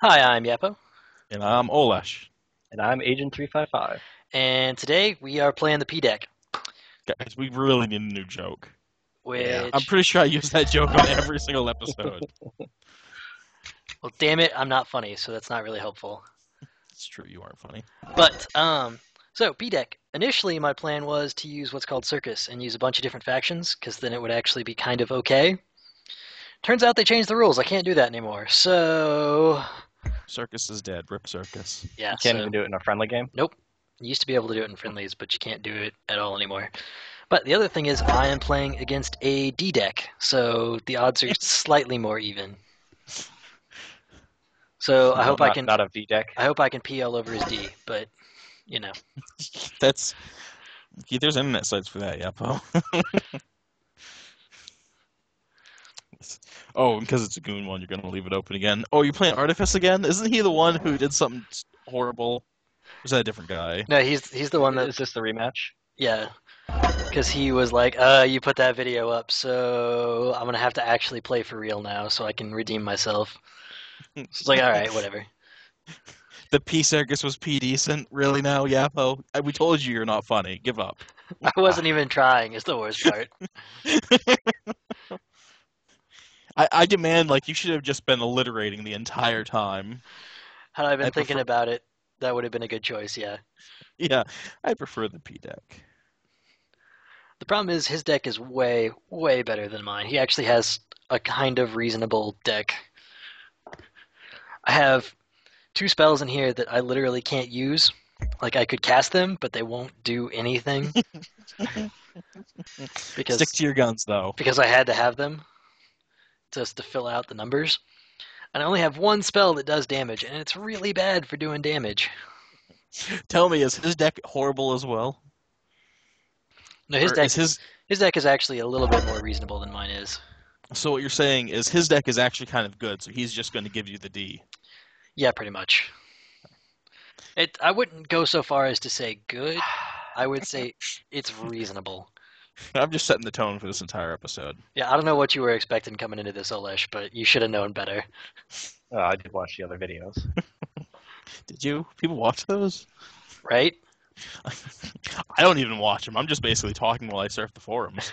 Hi, I'm Yappo, And I'm Olesh. And I'm Agent 355. and today we are playing the P deck, Guys, we really need a new joke. Yeah. I'm which, pretty sure I use that joke on every single episode. well, damn it, I'm not funny, so that's not really helpful. It's true, you aren't funny. But, so P deck. Initially, my plan was to use what's called Circus and use a bunch of different factions, because then it would actually be kind of okay. Turns out they changed the rules. I can't do that anymore. So, Circus is dead. Rip Circus. yeah. You can't So, even do it in a friendly game. nope. You used to be able to do it in friendlies, but you can't do it at all anymore. But the other thing is, I am playing against a D deck, so the odds are slightly more even. So I No, hope I not, can not a V deck. I hope I can pee all over his D, but you know. That's... There's internet sites for that, Yappo. Oh, because it's a goon one, you're going to leave it open again. Oh, you're playing Artifice again? Isn't he the one who did something horrible? Or is that a different guy? No, he's the one that Is this the rematch? yeah, because he was like, you put that video up, so I'm gonna have to actually play for real now, so I can redeem myself. It's like, all right, whatever. The P Circus was P decent? Really now, Yappo? We told you you're not funny. Give up. I wasn't even trying. Is the worst part. I demand, like, you should have just been alliterating the entire time. Had I been I thinking prefer, about it, that would have been a good choice. Yeah. yeah, I prefer the P deck. The problem is his deck is way way better than mine. He actually has a kind of reasonable deck. I have two spells in here that I literally can't use. Like I could cast them, but they won't do anything Stick because to your guns, though. I had to have them just to fill out the numbers. And I only have one spell that does damage, and it's really bad for doing damage. Tell me, is his deck horrible as well? No, Or is his... his deck is actually a little bit more reasonable than mine is. So what you're saying is his deck is actually kind of good, so he's just going to give you the D. Yeah, pretty much. I wouldn't go so far as to say good. I would say it's reasonable. I'm just setting the tone for this entire episode. Yeah, I don't know what you were expecting coming into this, Olesh, but you should have known better. I did watch the other videos. Did you? People watch those? Right? I don't even watch them. I'm just basically talking while I surf the forums.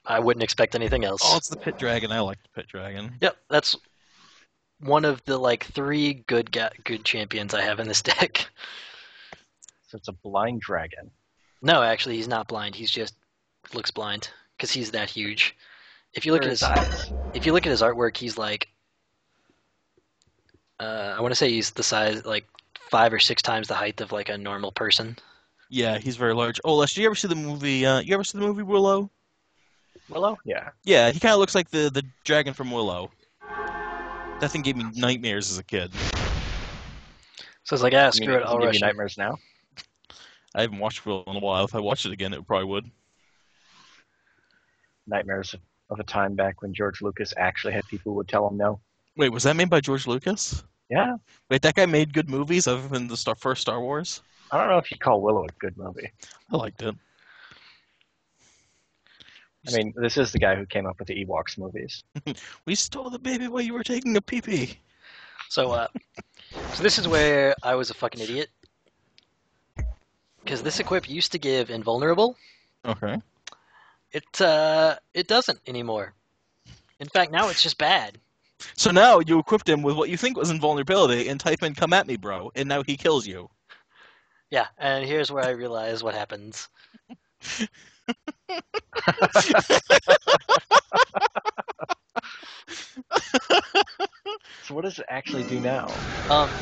I wouldn't expect anything Oh, else. it's the Pit Dragon. I like the Pit Dragon. Yep, that's one of the like three good champions I have in this deck. So it's a blind dragon. No, actually, he's not blind. He's just looks blind because he's that huge. If you look Where at are his eyes? if you look at his artwork, he's like I want to say he's the size like 5 or 6 times the height of like a normal person. Yeah, he's very large. Oh, Les, did you ever see the movie? You ever see the movie Willow? Willow? Yeah. Yeah, he kind of looks like the dragon from Willow. That thing gave me nightmares as a kid. So it's like, You mean screw it it, I'll doesn't give rush you him. nightmares now? I haven't watched Willow in a while. If I watched it again, it probably would. Nightmares of a time back when George Lucas actually had people who would tell him no. Wait, was that made by George Lucas? Yeah. Wait, that guy made good movies other than the first Star Wars? I don't know if you call Willow a good movie. I liked it. I mean, this is the guy who came up with the Ewoks movies. We stole the baby while you were taking a pee-pee. So so this is where I was a fucking idiot. Because this equip used to give invulnerable. Okay. It doesn't anymore. In fact, now it's just bad. So now you equipped him with what you think was invulnerability and type in "come at me, bro," and now he kills you. Yeah, and here's where I realize what happens. So what does it actually do now?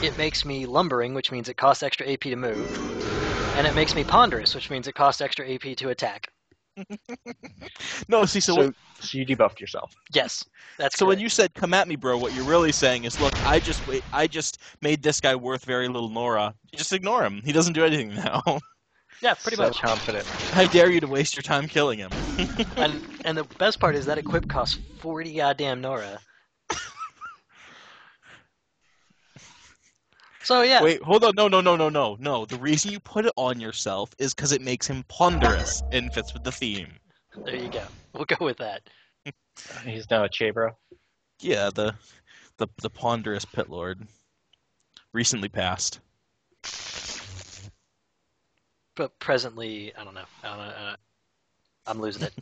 It makes me lumbering, which means it costs extra AP to move, and it makes me ponderous, which means it costs extra AP to attack. No, see, So you debuffed yourself. Yes, that's so when correct. you said "come at me, bro," what you're really saying is, look, I just made this guy worth very little Nora. You just ignore him. He doesn't do anything now. Yeah, pretty So much. confident. How dare you to waste your time killing him? And the best part is that equip costs 40 goddamn Nora. So yeah, Wait, hold on. No. The reason you put it on yourself is because it makes him ponderous and fits with the theme. there you go. We'll go with that. He's now a Chabro. Yeah, the The ponderous pit lord. Recently passed. But presently, I don't know. I'm losing it.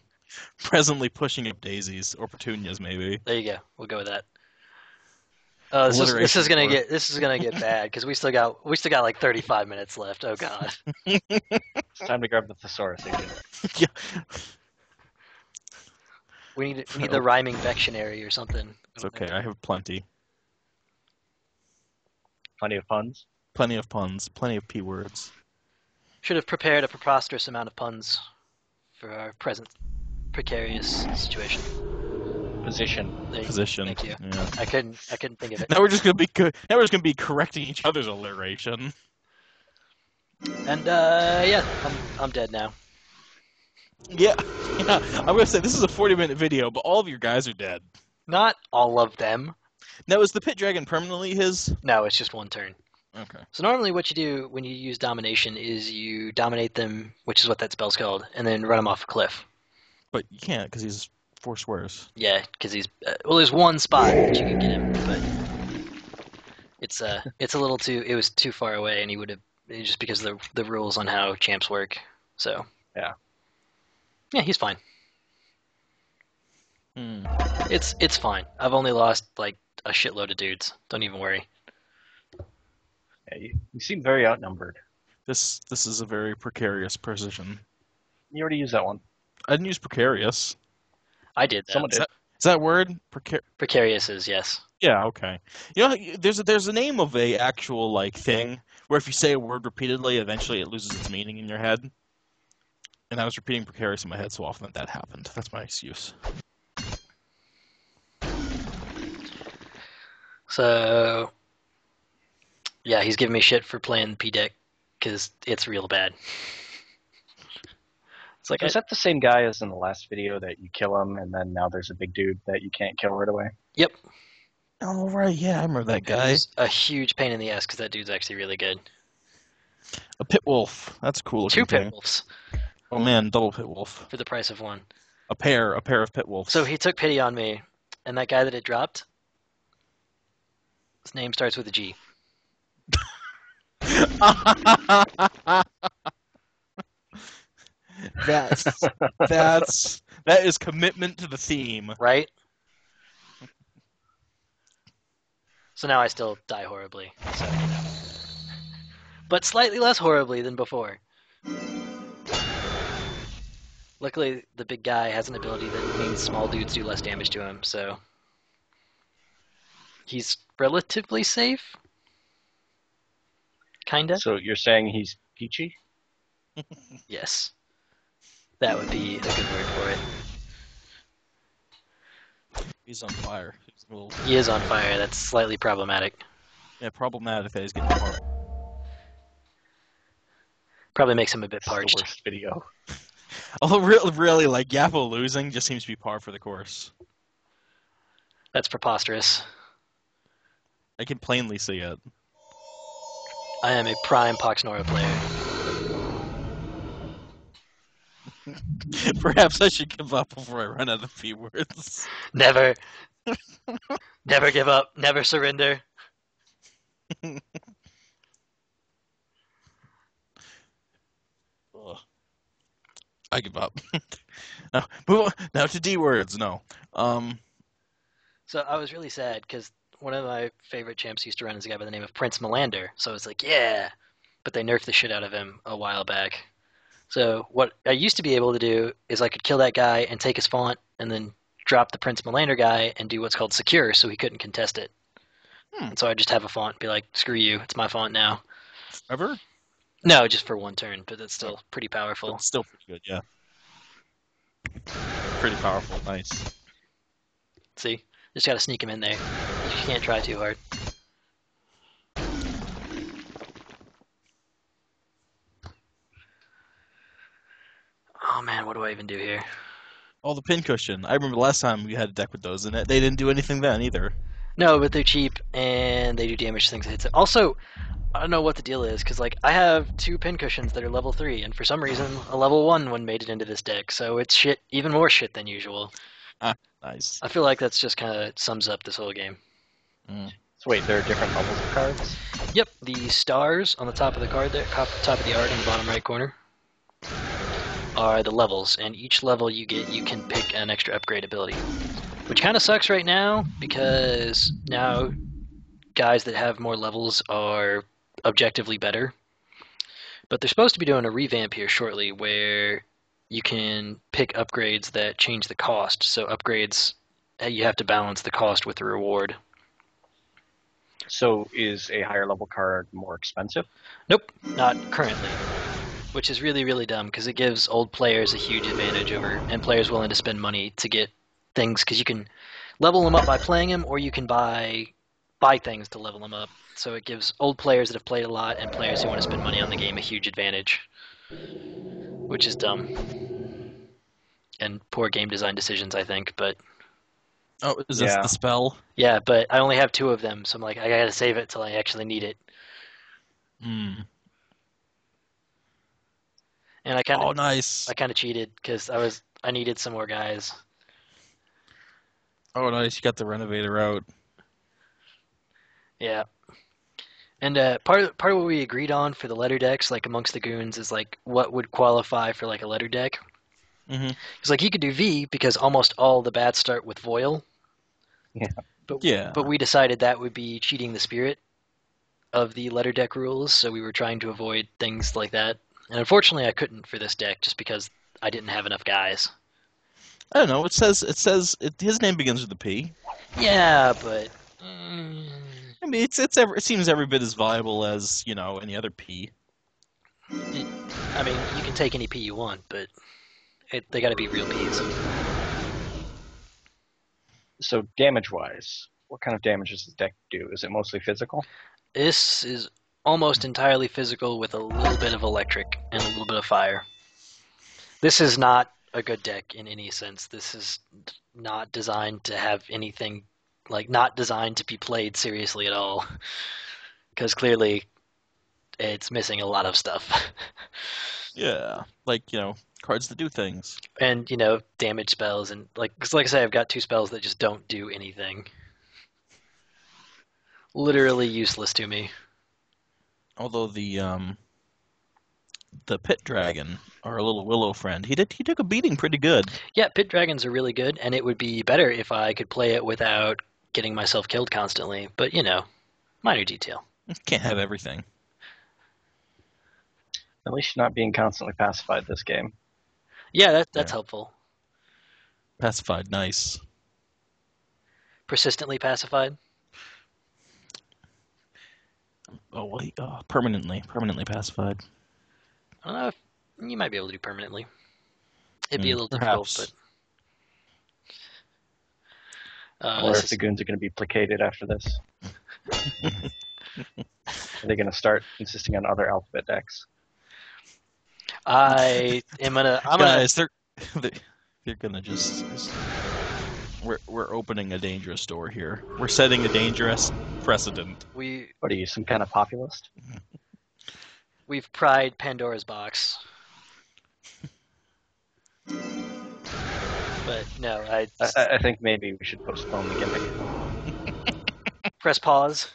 Presently pushing up daisies or petunias, maybe. There you go. We'll go with that. This Alliteration is gonna war. get bad because we still got like 35 minutes left. Oh god. It's time to grab the thesaurus agent. Yeah, We need the rhyming dictionary or something. it's okay. I have plenty. Plenty of puns. Plenty of puns. Plenty of p words. Should have prepared a preposterous amount of puns for our present precarious situation. Position. There you go. Position. Thank you. Yeah. I couldn't think of it. Now we're just gonna be correcting each other's alliteration. And yeah, I'm dead now. Yeah. I'm gonna say this is a 40-minute video, but all of your guys are dead. Not all of them. Now, is the pit dragon permanently his? No, it's just one turn. Okay. So normally what you do when you use domination is you dominate them, which is what that spell's called, and then run them off a cliff. But you can't because he's 4 squares. Yeah, because he's well, there's one spot that you can get him, but it's a little too. It was too far away, and he would have just because of the rules on how champs work. So Yeah. yeah, he's fine. Hmm. It's fine. I've only lost like a shitload of dudes. Don't even worry. Yeah, you seem very outnumbered. This is a very precarious position. You already used that one. I didn't use precarious. I did that. Someone did. Is that word? Precarious is yes. Yeah, okay. You know, there's a name of a actual like thing where if you say a word repeatedly, eventually it loses its meaning in your head. And I was repeating precarious in my head so often that happened. That's my excuse. So yeah, he's giving me shit for playing P deck because it's real bad. It's like Is that the same guy as in the last video that you kill him and then now there's a big dude that you can't kill right away? Yep. Oh right, yeah, I remember that guy. It's a huge pain in the ass because that dude's actually really good. A pit wolf. That's a cool looking 2 pit thing. wolves Oh man, double pit wolf. for the price of 1. A pair of pit wolves. So he took pity on me, and that guy that it dropped, his name starts with a G. that is commitment to the theme. Right? So now I still die horribly. So, you know. But slightly less horribly than before. Luckily, the big guy has an ability that means small dudes do less damage to him, so he's relatively safe. Kinda. So you're saying he's peachy? Yes. That would be a good word for it. He's on fire. He's a little, He is on fire. That's slightly problematic. yeah, problematic that he's getting hard. Probably makes him a bit This is the parched. worst video. Although really, like Yappo losing just seems to be par for the course. That's preposterous. I can plainly see it. I am a prime Poxnora player. Perhaps I should give up before I run out of P words. Never. Never give up. Never surrender. Ugh. I give up. Now, move on. Now to D words. No. So I was really sad because one of my favorite champs used to run is a guy by the name of Prince Melander. So I was like, yeah. But they nerfed the shit out of him a while back. So what I used to be able to do is I could kill that guy and take his font and then drop the Prince Melander guy and do what's called secure so he couldn't contest it. And so I just have a font and be like, screw you, it's my font now. Ever? No, just for 1 turn, but that's still pretty powerful. Still pretty good. Yeah. Pretty powerful. Nice. See? Just gotta sneak him in there. You can't try too hard. Oh man, what do I even do here? Oh, the pincushion. I remember the last time we had a deck with those in it. They didn't do anything then either. No, but they're cheap and they do damage to things that hits it. Also, I don't know what the deal is because like I have 2 pincushions that are level 3, and for some reason a level 1 one made it into this deck, so it's shit, even more shit than usual. Nice. I feel like that's just kind of sums up this whole game. Mm. So wait, there are different levels of cards? Yep, the stars on the top of the card there, top of the art in the bottom right corner, are the levels, and each level you get, you can pick an extra upgrade ability. Which kind of sucks right now, because now guys that have more levels are objectively better. But they're supposed to be doing a revamp here shortly where you can pick upgrades that change the cost. So upgrades, you have to balance the cost with the reward. So is a higher level card more expensive? Nope, not currently. Which is really, really dumb because it gives old players a huge advantage over, and players willing to spend money to get things, because you can level them up by playing them, or you can buy things to level them up. So it gives old players that have played a lot and players who want to spend money on the game a huge advantage, which is dumb and poor game design decisions, I think. But Oh, is this Yeah. the spell? yeah, but I only have two of them, so I'm like, I gotta save it till I actually need it. Mm. And Oh, I nice. kind of cheated because I needed some more guys. Oh, nice. You got the renovator out. Yeah. And part of what we agreed on for the letter decks, like amongst the goons, is like what would qualify for like a letter deck. Mm-hmm. Because like you could do V because almost all the bats start with Voil, Yeah. but Yeah. we decided that would be cheating the spirit of the letter deck rules, so we were trying to avoid things like that. And unfortunately, I couldn't for this deck just because I didn't have enough guys. I don't know. His name begins with a P. Yeah, but I mean, it seems every bit as viable as any other P. I mean, you can take any P you want, but they got to be real Ps. So damage wise, what kind of damage does the deck do? Is it mostly physical? This is almost entirely physical with a little bit of electric and a little bit of fire. This is not a good deck in any sense. This is not designed to have anything, like, not designed to be played seriously at all. Because clearly it's missing a lot of stuff. Yeah, like cards that do things. And, damage spells. And, cause like I say, I've got two spells that just don't do anything. Literally useless to me. Although the pit dragon, our little willow friend, he took a beating pretty good. Yeah, pit dragons are really good, and it would be better if I could play it without getting myself killed constantly. But, minor detail. Can't have everything. At least you're not being constantly pacified this game. Yeah, that's Yeah, helpful. pacified, nice. Persistently pacified. Oh wait, permanently pacified. I don't know if you might be able to do permanently. It'd be a little difficult, but Perhaps. I wonder this if the is. goons are going to be placated after this. Are they going to start insisting on other alphabet decks? I am gonna. I'm gonna. Guys, they're gonna just we're opening a dangerous door here. We're setting a dangerous precedent. We What are you, some kind of populist? we've pried Pandora's box, but no. I think maybe we should postpone the gimmick. Press pause.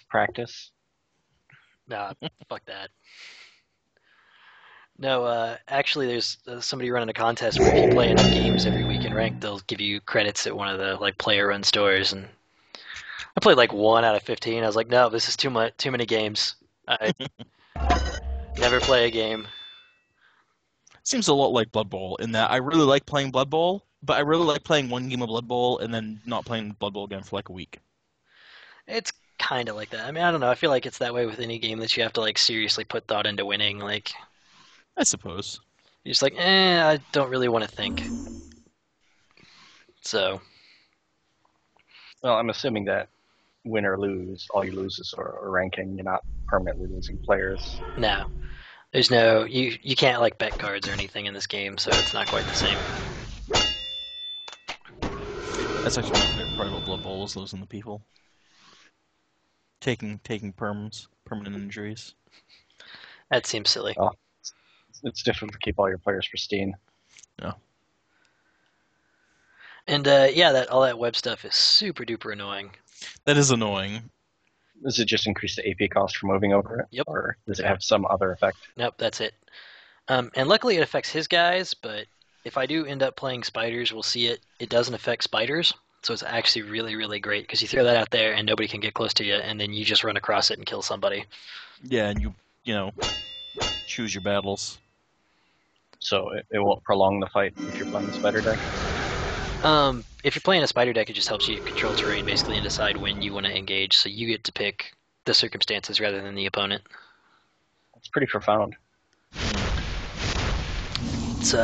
Practice. Nah, fuck that. No, actually, there's somebody running a contest where if you play enough games every week in ranked, they'll give you credits at one of the player-run stores. And I played like 1 out of 15. I was like, no, this is too many games. I never play a game. Seems a lot like Blood Bowl in that I really like playing Blood Bowl, but I really like playing one game of Blood Bowl and then not playing Blood Bowl again for like a week. It's kind of like that. I mean, I don't know. I feel like it's that way with any game that you have to seriously put thought into winning. Like I suppose. you're just like, I don't really want to think. So Well, I'm assuming that win or lose, all you lose is a ranking. You're not permanently losing players. no, there's no you can't bet cards or anything in this game, so it's not quite the same. That's actually my favorite part about Blood Bowl is losing the people. Taking permanent injuries. That seems silly. Oh, it's difficult to keep all your players pristine. No. And yeah, that all that web stuff is super duper annoying. That is annoying. Does it just increase the AP cost for moving over it? Yep. Or does it have some other effect? Nope, that's it. And luckily it affects his guys, but if I do end up playing spiders, we'll see it doesn't affect spiders. So it's actually really, really great because you throw that out there and nobody can get close to you, and then you just run across it and kill somebody. Yeah, and you know, choose your battles. So it won't prolong the fight if you're playing the spider deck? If you're playing a spider deck, it just helps you control terrain basically and decide when you want to engage. So you get to pick the circumstances rather than the opponent. It's pretty profound. It's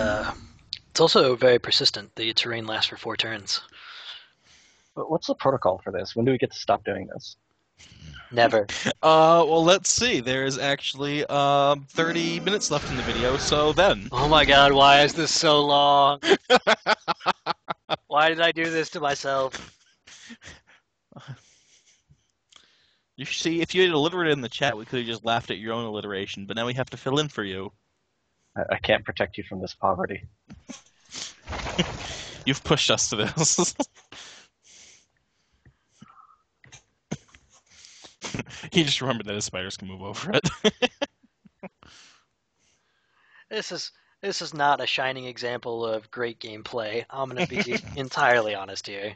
also very persistent. The terrain lasts for 4 turns. But what's the protocol for this? When do we get to stop doing this? Never. Well, let's see. There's actually 30 minutes left in the video, so then. Oh my god, why is this so long? Why did I do this to myself? You see, if you had alliterated in the chat, we could have just laughed at your own alliteration, but now we have to fill in for you. I can't protect you from this poverty. You've pushed us to this. He just remembered that his spiders can move over it. This is not a shining example of great gameplay. I'm gonna be entirely honest here.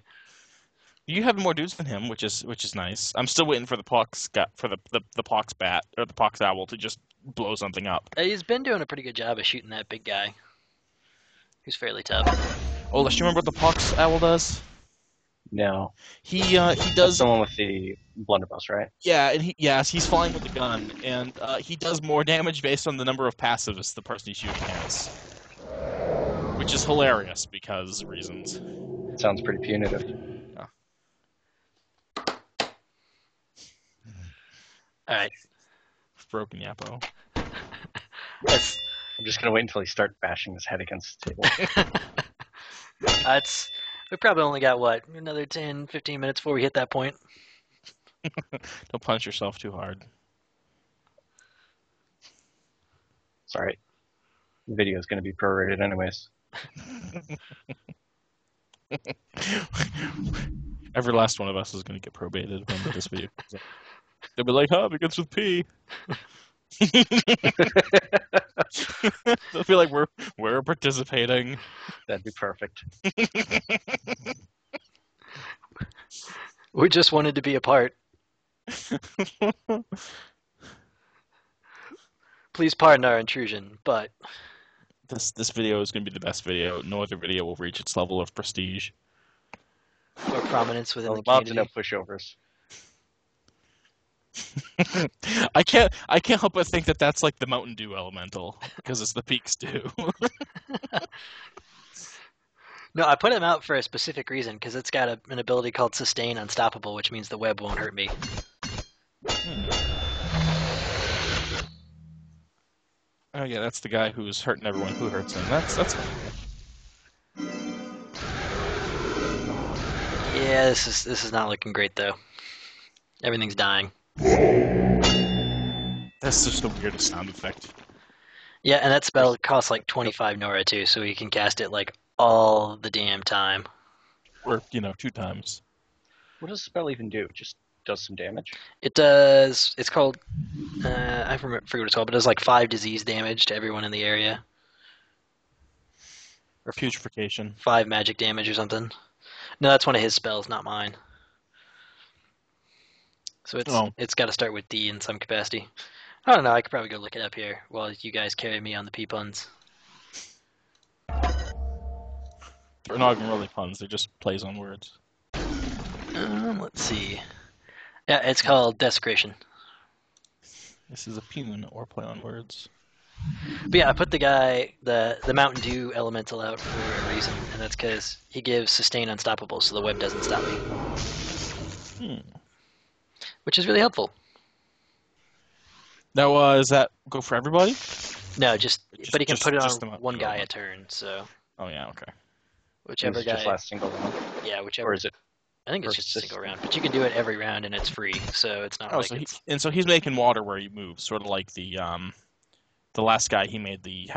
You have more dudes than him, which is nice. I'm still waiting for the Pox for the Pox bat or the Pox owl to just blow something up. He's been doing a pretty good job of shooting that big guy. He's fairly tough. Oh, let's remember what the Pox owl does. No. He That's does. the one with the blunderbuss, right? Yeah, and he's flying with the gun, and he does more damage based on the number of passives the person he's shooting has, which is hilarious because reasons. It sounds pretty punitive. All right. Broken Yappo. That's I'm just gonna wait until he starts bashing his head against the table. we probably only got what, another 10, 15 minutes before we hit that point. Don't punch yourself too hard. Sorry. The video is gonna be prorated anyways. Every last one of us is going to get probated when this video comes out. They'll be like, "Huh, begins with P." They'll feel like we're participating. That'd be perfect. We just wanted to be a part. Please pardon our intrusion, but This video is going to be the best video. No other video will reach its level of prestige or prominence within the Lots of no community. pushovers. I can't help but think that that's like the Mountain Dew elemental because it's the Peak Stew. No, I put him out for a specific reason because it's got an ability called Sustain Unstoppable, which means the web won't hurt me. Oh yeah, that's the guy who's hurting everyone who hurts him. That's fine. Yeah, this is not looking great though. Everything's dying. That's just the weirdest sound effect. Yeah, and that spell costs like 25 Nora too, so you can cast it like all the damn time. Or 2 times. What does the spell even do? It just does some damage? It does. It's called. I forget what it's called, but it does like 5 disease damage to everyone in the area, Or putrefaction. 5 magic damage or something. No, that's one of his spells, not mine. So it's got to start with D in some capacity. I don't know. I could probably go look it up here while you guys carry me on the P puns. They're not even really puns. They're just plays on words. Let's see. Yeah, it's called Desecration. This is a pun or play on words. But yeah, I put the Mountain Dew elemental out for a reason, and that's because he gives Sustain Unstoppable, so the web doesn't stop me. Which is really helpful. Now, does that go for everybody? No, but he can put it on the one guy a turn, so Oh yeah, okay. whichever It's guy. just last single round? Yeah, whichever. Or is it? I think it's just a single round, but you can do it every round and it's free, so it's not like it's. So he's making water where he moves, sort of like the last guy he made the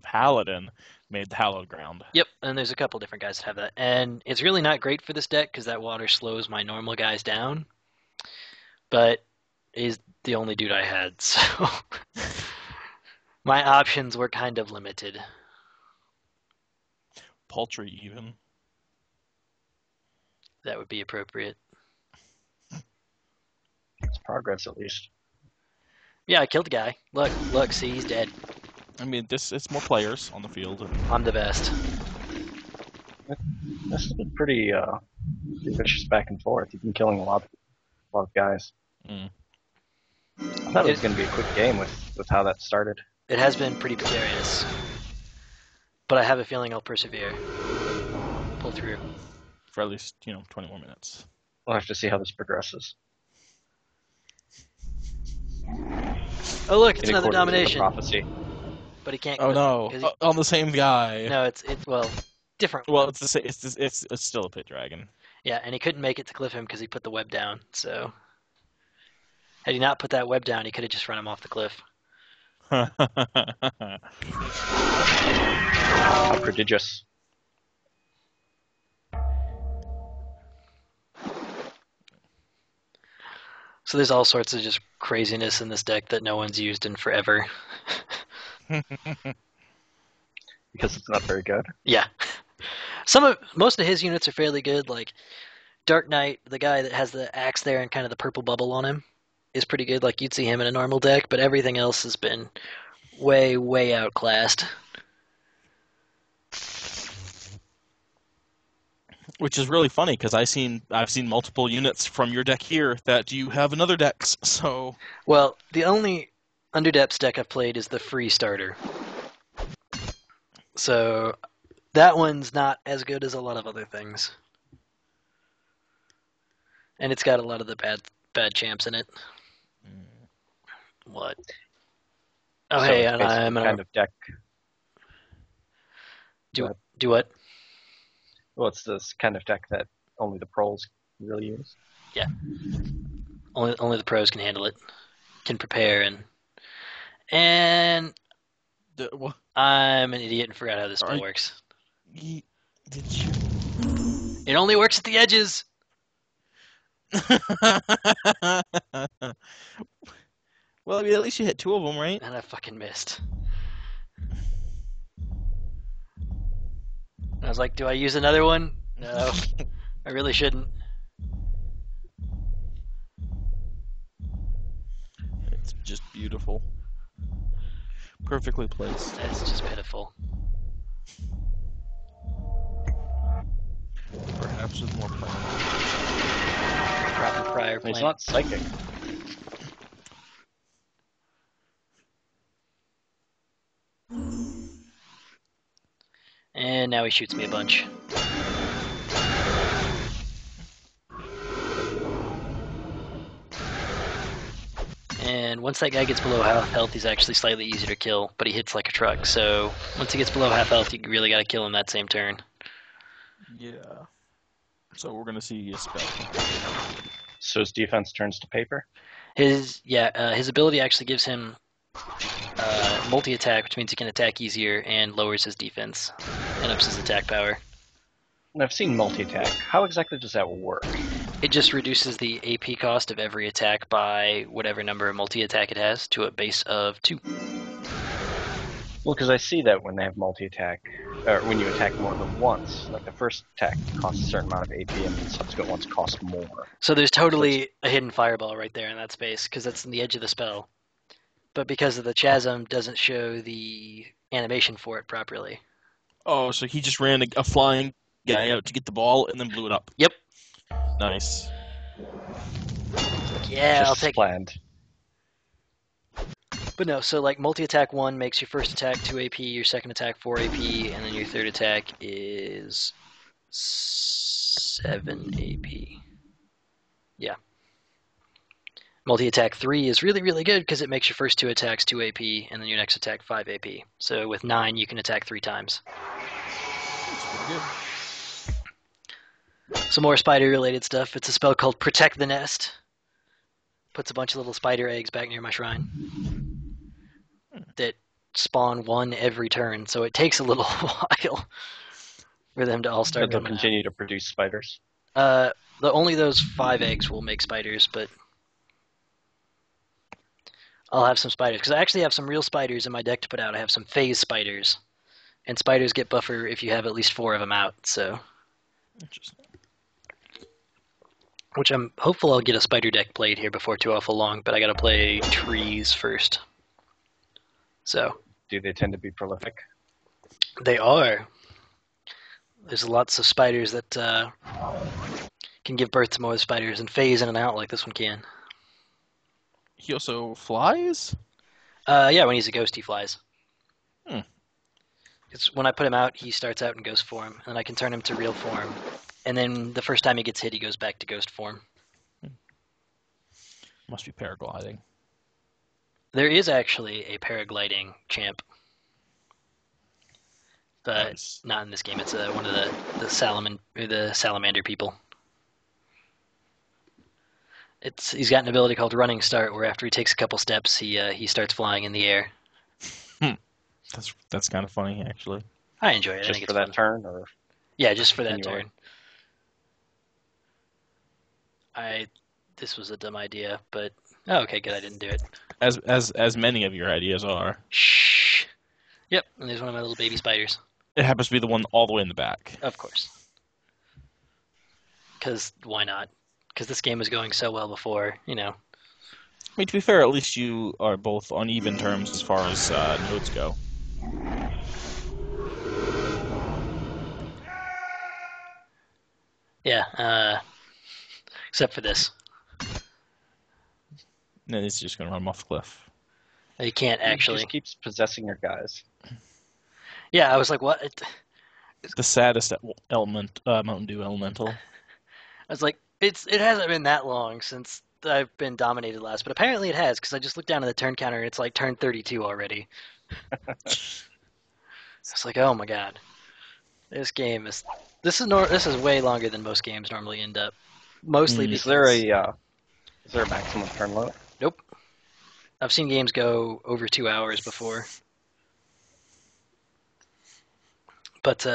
paladin made the hallowed ground. Yep, and there's a couple different guys that have that. And it's really not great for this deck because that water slows my normal guys down. But he's the only dude I had, so my options were kind of limited. Paltry, even. That would be appropriate. It's progress, at least. Yeah, I killed the guy. Look, see, he's dead. I mean, it's more players on the field. And... I'm the best. This has been pretty vicious back and forth. You've been killing a lot of guys. Mm. I thought it was going to be a quick game with how that started. It has been pretty precarious. But I have a feeling I'll persevere. Pull through. For at least, 20 more minutes. We'll have to see how this progresses. Oh look, it's In another accordance with the domination. prophecy. But he can't. Oh no! On the same guy. No, it's well different. Well, it's the same. It's still a pit dragon. Yeah, and he couldn't make it to cliff him because he put the web down. So had he not put that web down, he could have just run him off the cliff. How prodigious. So there's all sorts of just craziness in this deck that no one's used in forever. Because it's not very good. Yeah. Most of his units are fairly good. Like Dark Knight, the guy that has the axe there and kind of the purple bubble on him, is pretty good. Like you'd see him in a normal deck, but everything else has been way, way outclassed. Which is really funny because I've seen multiple units from your deck here that you have in other decks. So Well, the only Underdepths deck I've played is the free starter. So that one's not as good as a lot of other things. And it's got a lot of the bad champs in it. What? Oh, So hey, it's and basically I'm the kind of deck. do what? Well, it's this kind of deck that only the pros really use. Yeah. Only the pros can handle it. Can prepare and what? I'm an idiot and forgot how this spell works. Did you? It only works at the edges. Well, I mean, at least you hit 2 of them, right? And I fucking missed. I was like, do I use another one? No. I really shouldn't. It's just beautiful. Perfectly placed. That's just pitiful. Perhaps with more planning. Proper prior plan. It's not psychic. And now he shoots me a bunch. And once that guy gets below half health, he's actually slightly easier to kill, but he hits like a truck. So once he gets below half health, you really got to kill him that same turn. Yeah. So we're gonna see a spell. So his defense turns to paper. His ability actually gives him multi-attack, which means he can attack easier and lowers his defense and ups his attack power. And I've seen multi-attack. How exactly does that work? It just reduces the AP cost of every attack by whatever number of multi-attack it has to a base of 2. Well, because I see that when they have multi-attack, or when you attack more than once, like the first attack costs a certain amount of AP and the subsequent ones cost more. So there's totally a hidden fireball right there in that space, because that's in the edge of the spell. But because of the chasm, doesn't show the animation for it properly. Oh, so he just ran a flying guy out to get the ball and then blew it up. Yep. Nice. Yeah, Just I'll take planned. But no, so like multi-attack 1 makes your first attack 2 AP, your second attack 4 AP, and then your third attack is 7 AP. Yeah. Multi-attack 3 is really, really good because it makes your first 2 attacks 2 AP, and then your next attack 5 AP. So with 9, you can attack 3 times. That's pretty good. Some more spider-related stuff. It's a spell called Protect the Nest. Puts a bunch of little spider eggs back near my shrine that spawn one every turn, so it takes a little while for them to all start But they'll coming out. continue to produce spiders. Only those 5 eggs will make spiders, but I'll have some spiders because I actually have some real spiders in my deck to put out. I have some phase spiders, and spiders get buffer if you have at least 4 of them out. So, Interesting. which I'm hopeful I'll get a spider deck played here before too awful long. But I got to play trees first. So Do they tend to be prolific? they are. There's lots of spiders that can give birth to more spiders and phase in and out like this one can. He also flies? Yeah, when he's a ghost, he flies. Hmm. Because when I put him out, he starts out in ghost form, and then I can turn him to real form. And then the first time he gets hit, he goes back to ghost form. Must be paragliding. There is actually a paragliding champ, but Nice. not in this game. It's one of the salamander people. He's got an ability called Running Start, where after he takes a couple steps, he starts flying in the air. That's kind of funny, actually. I enjoy it. I Just think for it's that fun. turn, or Yeah, just for that continually? turn. This was a dumb idea, but okay, good. I didn't do it. As many of your ideas are. Shh. Yep, and there's one of my little baby spiders. It happens to be the one all the way in the back. Of course. Because why not? Because this game was going so well before, I mean, to be fair, at least you are both on even terms as far as nodes go. Yeah, except for this. And then it's just going to run him off the cliff. You can't He actually. just keeps possessing your guys. Yeah, I was like, what? The saddest element, Mountain Dew elemental. I was like, it hasn't been that long since I've been dominated last, but apparently it has, because I just looked down at the turn counter and it's like turn 32 already. It's like, oh my god. This is way longer than most games normally end up. Mostly Is because there a maximum turn limit? nope. I've seen games go over 2 hours before. But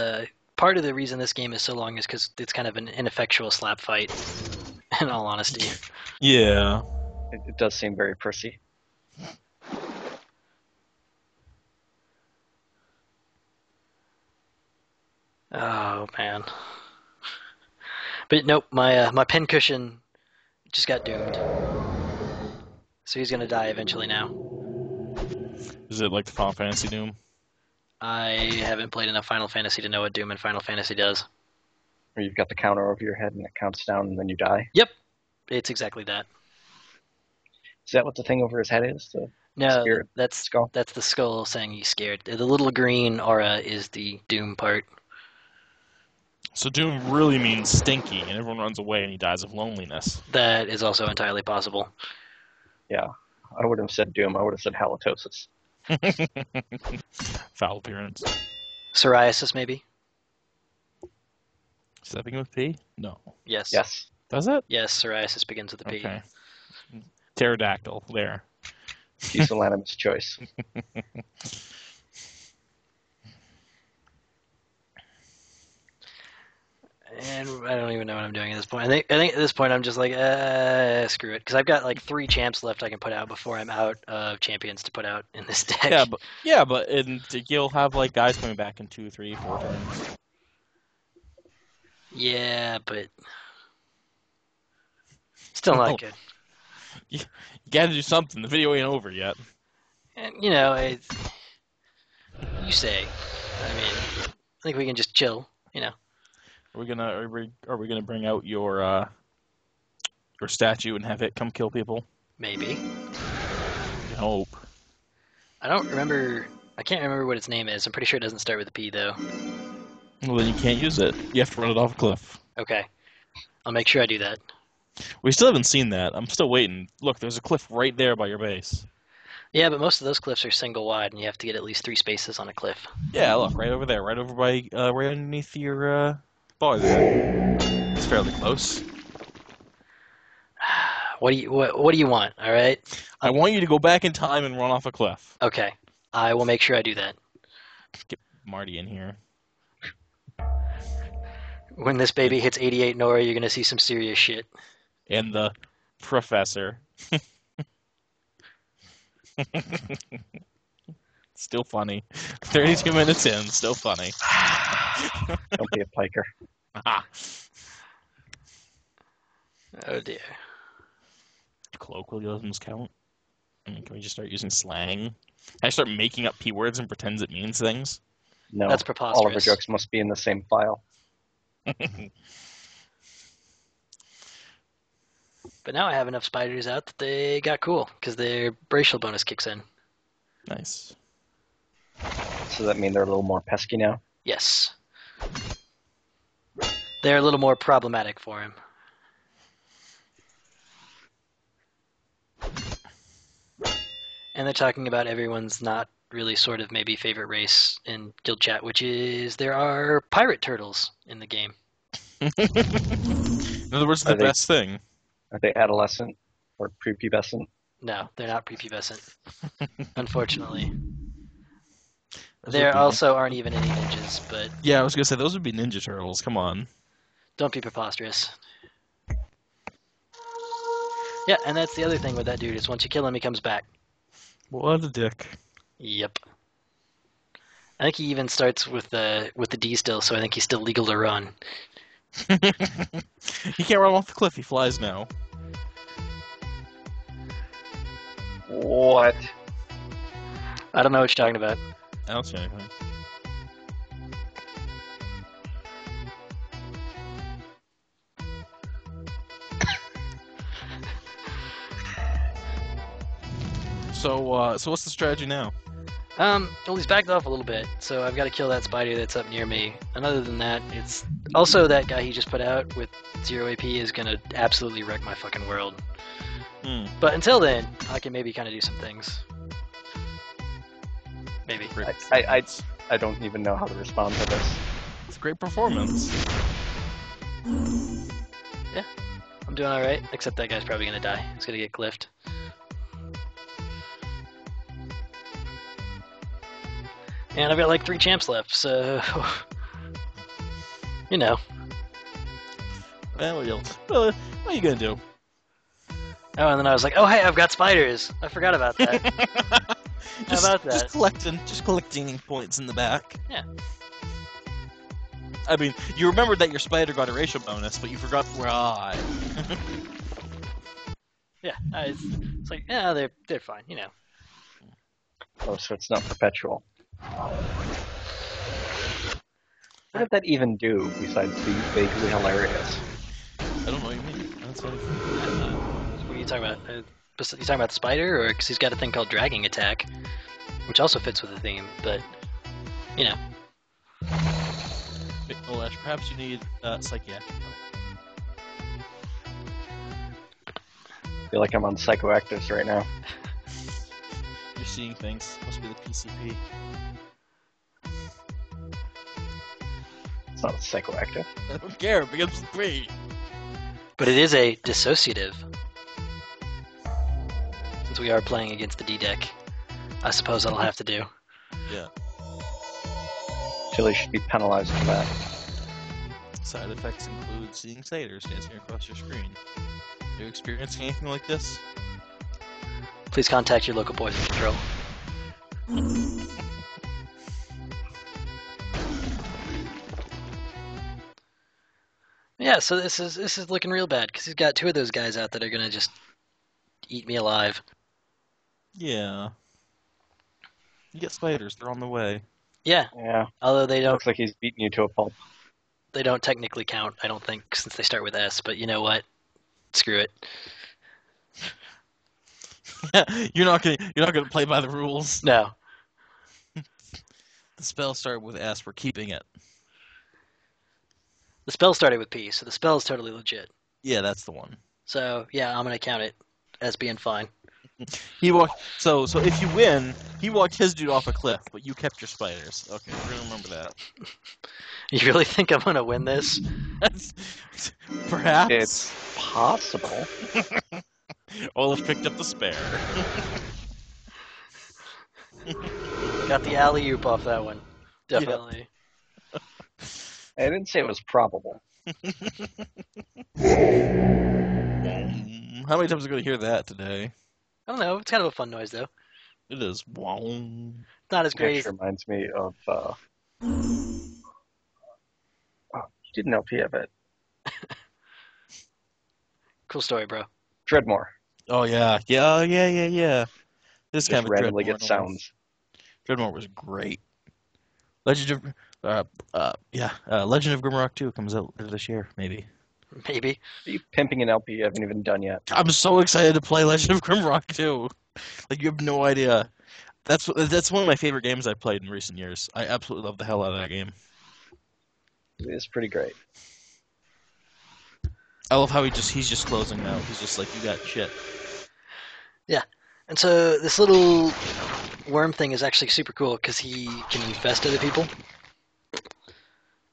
part of the reason this game is so long is because it's kind of an ineffectual slap fight, in all honesty. Yeah. It does seem very prissy. Oh, man. But nope, my pincushion just got doomed. So he's going to die eventually now. Is it like the Final Fantasy Doom? I haven't played enough Final Fantasy to know what Doom and Final Fantasy does. Where you've got the counter over your head and it counts down and then you die. Yep, it's exactly that. Is that what the thing over his head is? The No, spirit skull? that's the skull saying he's scared. The little green aura is the Doom part. So Doom really means stinky, and everyone runs away and he dies of loneliness. That is also entirely possible. Yeah. I would have said doom. I would have said halitosis. Foul appearance. Psoriasis, maybe? Does that begin with P? No. Yes. Yes. Does it? Yes, psoriasis begins with a P. Okay. Pterodactyl. There. Pusillanimous choice. And I don't even know what I'm doing at this point. I think at this point I'm just like, screw it, because I've got like 3 champs left I can put out before I'm out of champions to put out in this deck. But you'll have like guys coming back in 2, 3, 4 turns. Yeah, but still not good. You got to do something. The video ain't over yet. And you say. I mean, I think we can just chill. Are we gonna bring out your statue and have it come kill people? Maybe. I hope. I don't remember. I can't remember what its name is. I'm pretty sure it doesn't start with a P though. Well, then you can't use it. You have to run it off a cliff. Okay, I'll make sure I do that. We still haven't seen that. I'm still waiting. Look, there's a cliff right there by your base. Yeah, but most of those cliffs are single wide, and you have to get at least 3 spaces on a cliff. Yeah, look, right over there, right over by, right underneath your bar there. It's fairly close. What do you want? All right. I want you to go back in time and run off a cliff. Okay. I will make sure I do that. Get Marty in here. When this baby hits 88 Nora, you're gonna see some serious shit. And the professor. Still funny. 32 minutes in, still funny. Don't be a piker. Oh dear. Colloquialisms count? I mean, can we just start using slang? Can I start making up P words and pretend it means things? No, That's all of our preposterous. jokes must be in the same file. But now I have enough spiders out that they got cool, because their bracial bonus kicks in. Nice. So does that mean they're a little more pesky now? Yes. They're a little more problematic for him. And they're talking about everyone's not really sort of maybe favorite race in guild chat, which is there are pirate turtles in the game. In other words, the best thing. Are they adolescent or prepubescent? No, they're not prepubescent. Unfortunately. Those There would be- also aren't even any ninjas, but Yeah, I was gonna say those would be Ninja Turtles. Come on. don't be preposterous. Yeah, and that's the other thing with that dude is once you kill him, he comes back. What a dick. Yep. I think he even starts with the D still, so I think he's still legal to run. He can't run off the cliff. He flies now. What? I don't know what you're talking about. I don't see anything. So what's the strategy now? Well, he's backed off a little bit, so I've got to kill that spider that's up near me. And other than that, it's also that guy he just put out with 0 AP is gonna absolutely wreck my fucking world. But until then, I can maybe kind of do some things. Maybe. I don't even know how to respond to this. It's a great performance. Yeah, I'm doing all right. Except that guy's probably gonna die. He's gonna get cliffed. And I've got like 3 champs left, so you know. Well, what are you gonna do? Oh, and then I was like, oh hey, I've got spiders. I forgot about that. How about that? Just collecting points in the back. Yeah. I mean, you remembered that your spider got a racial bonus, but you forgot why. Yeah, it's like, yeah, they're fine, you know. Oh, so it's not perpetual. What did that even do besides be vaguely hilarious? I don't know what you mean. That's funny. What are you talking about? You talking about the spider, or because he's got a thing called dragging attack, which also fits with the theme, but you know. Olash, perhaps you need psychiatric help. I feel like I'm on psychoactives right now. You're seeing things. Must be the PCP. It's not psychoactive. I don't care. It begins with P. But it is a dissociative. Since we are playing against the D deck, I suppose that'll have to do. Yeah. Chili should be penalized for that. Side effects include seeing satyrs dancing across your screen. Are you experiencing anything like this? Please contact your local poison control. Yeah, so this is looking real bad because he's got 2 of those guys out that are gonna just eat me alive. Yeah. You get spiders. They're on the way. Yeah. Although they don't Looks like he's beating you to a pulp. they don't technically count, I don't think, since they start with S. But you know what? Screw it. You're not gonna play by the rules. No. The spell started with S. We're keeping it. The spell started with P, so the spell is totally legit. Yeah, that's the one. So yeah, I'm gonna count it as being fine. He walked. So if you win, he walked his dude off a cliff, but you kept your spiders. Okay, we're gonna remember that. You really think I'm gonna win this? Perhaps. It's possible. Olaf picked up the spare. Got the alley-oop off that one. Definitely. I didn't say it was probable. How many times are we going to hear that today? I don't know. It's kind of a fun noise, though. It is. Not as It great actually as... reminds me of. Oh, you didn't LP of it. Cool story, bro. Dreadmore. Oh, yeah. Yeah. This Just kind of randomly Dreadmore get sounds. Dreadmore was great. Legend of Legend of Grimrock 2 comes out later this year, maybe. Maybe. Are you pimping an LP you haven't even done yet? I'm so excited to play Legend of Grimrock 2. Like, you have no idea. That's one of my favorite games I've played in recent years. I absolutely love the hell out of that game. It is pretty great. I love how he's just closing out. He's just like, you got shit. Yeah. And so this little worm thing is actually super cool because he can infest other people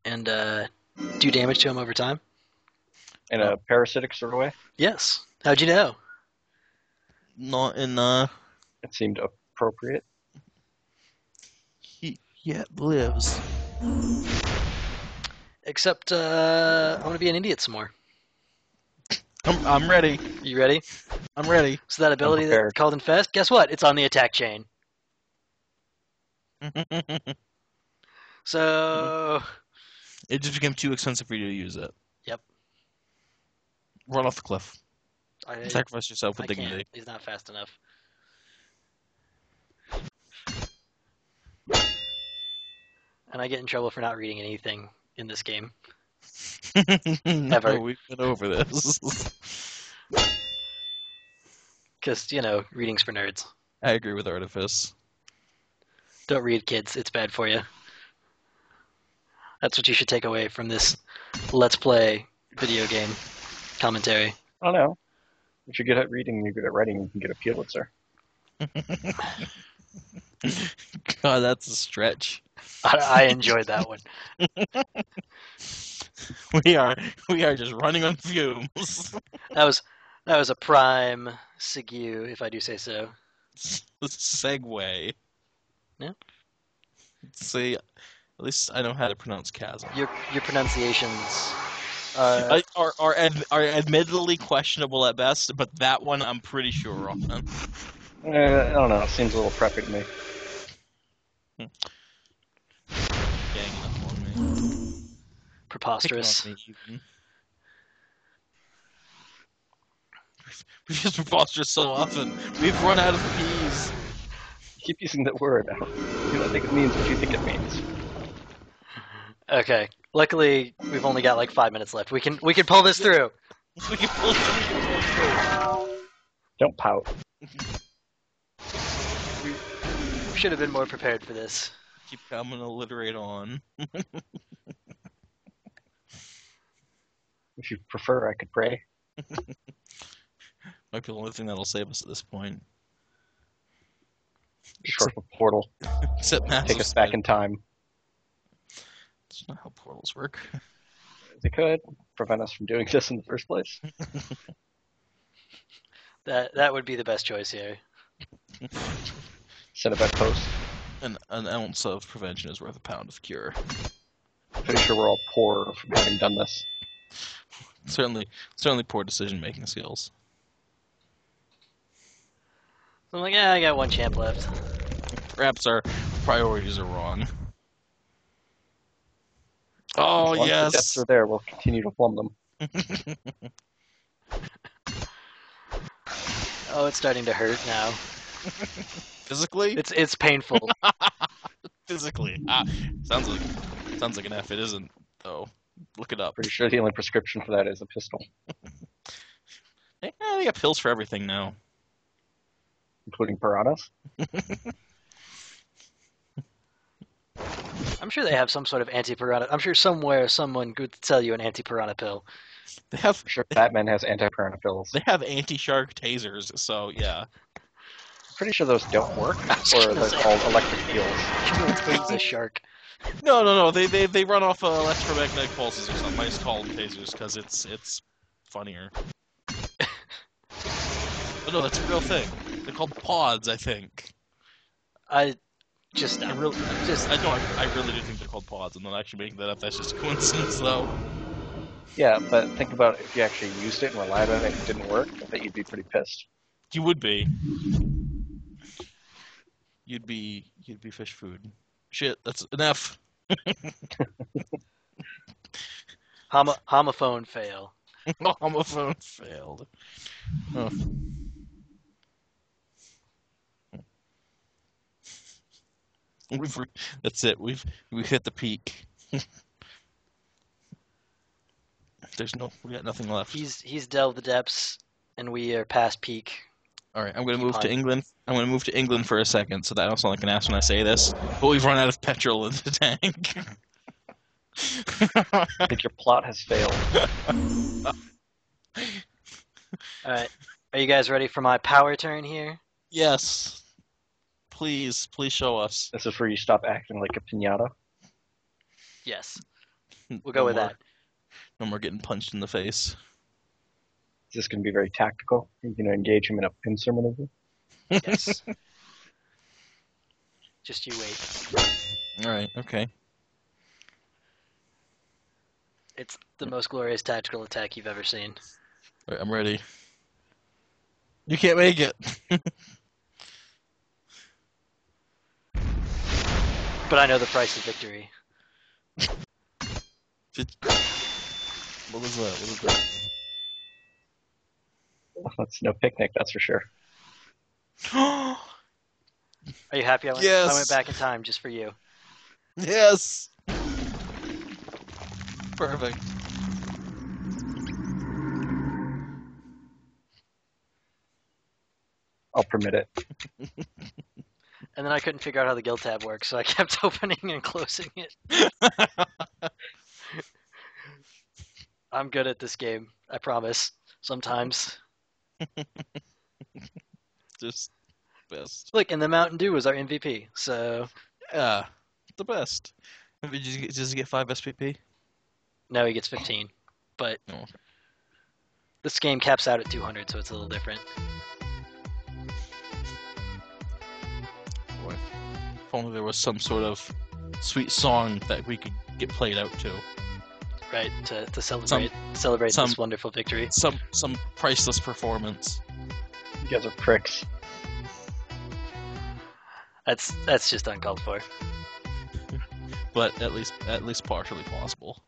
and do damage to them over time. In a parasitic sort of way? Yes. How'd you know? Not in It seemed appropriate. he yet lives. Except I want to be an idiot some more. I'm ready. You ready? I'm ready. So that ability that's called infest, guess what? It's on the attack chain. So It just became too expensive for you to use it. Yep. Run off the cliff. I Sacrifice yourself with can't. dignity. He's not fast enough. And I get in trouble for not reading anything in this game. Ever. No, we've been over this. Because, reading's for nerds. I agree with Artifice. Don't read, kids. It's bad for you. That's what you should take away from this Let's Play video game commentary. I don't know. If you're good at reading and you're good at writing, you can get a Pulitzer. God, that's a stretch. I enjoyed that one. We are just running on fumes. That was a prime segue, if I do say so. Segway. Yeah. See, at least I know how to pronounce chasm. Your pronunciations Are admittedly questionable at best, but that one I'm pretty sure on. I don't know. It seems a little preppy to me. Ganging up on me. preposterous. Picking on me, even. We've used preposterous so often. We've run out of P's. You keep using that word. I don't think it means what you think it means. Okay. Luckily, we've only got like 5 minutes left. We can pull this through. We can pull through. Don't pout. We should have been more prepared for this. Keep coming, alliterate on. If you prefer, I could pray. Might be the only thing that'll save us at this point. Short of a portal. Except massive Take us back in time. That's not how portals work. They could prevent us from doing this in the first place. That would be the best choice here. Send it back post. An ounce of prevention is worth a pound of cure. Pretty sure we're all poor from having done this. Certainly poor decision-making skills. So I'm like, I got one champ left. Perhaps our priorities are wrong. Oh, as long as yes! the depths are there, we'll continue to plumb them. Oh, it's starting to hurt now. Physically? It's painful. Physically. Sounds like an F. It isn't, though. Look it up. Pretty sure the only prescription for that is a pistol. They got pills for everything now. Including piranhas? I'm sure they have some sort of anti-piranha. I'm sure somewhere someone could sell you an anti-piranha pill. They have I'm sure Batman has anti-piranha pills. They have anti-shark tasers, so yeah. Pretty sure those don't work, or they're called electric eels. Tase a shark. No. They run off electromagnetic pulses or something. I just call them tasers because it's funnier. But no, that's a real thing. They're called pods, I think. I Just I stop. really, Just I really do think they're called pods. I'm not actually making that up. That's just a coincidence, though. Yeah, but think about if you actually used it and relied on it and it didn't work. I bet you'd be pretty pissed. You would be. You'd be fish food. Shit, that's enough. homophone fail. Homophone failed. Oh. We've that's it. We've hit the peak. We got nothing left. He's delved the depths, and we are past peak. All right, I'm going to Keep move to on. England. I'm going to move to England for a second, so that I don't sound like an ass when I say this. But we've run out of petrol in the tank. I think your plot has failed. All right, are you guys ready for my power turn here? Yes, please show us. This is where you stop acting like a pinata. Yes, we'll No go with more, that. no more getting punched in the face. Is this going to be very tactical? Are you going to engage him in a pincer maneuver? Yes. Just you wait. All right, okay. It's the most glorious tactical attack you've ever seen. All right, I'm ready. You can't make it. But I know the price of victory. What was that? What was that? That's no picnic, that's for sure. Are you happy I went Yes. back in time just for you? Yes. Perfect. I'll permit it. And then I couldn't figure out how the guild tab works, so I kept opening and closing it. I'm good at this game, I promise. Sometimes. Just best. Look, and the Mountain Dew was our MVP, so Yeah, the best. Does he get 5 SPP? now he gets 15. But No. this game caps out at 200, so it's a little different. Boy, if only there was some sort of sweet song that we could get played out to. Right, to celebrate some- this wonderful victory. Some priceless performance. You guys are pricks. That's just uncalled for. But at least partially plausible.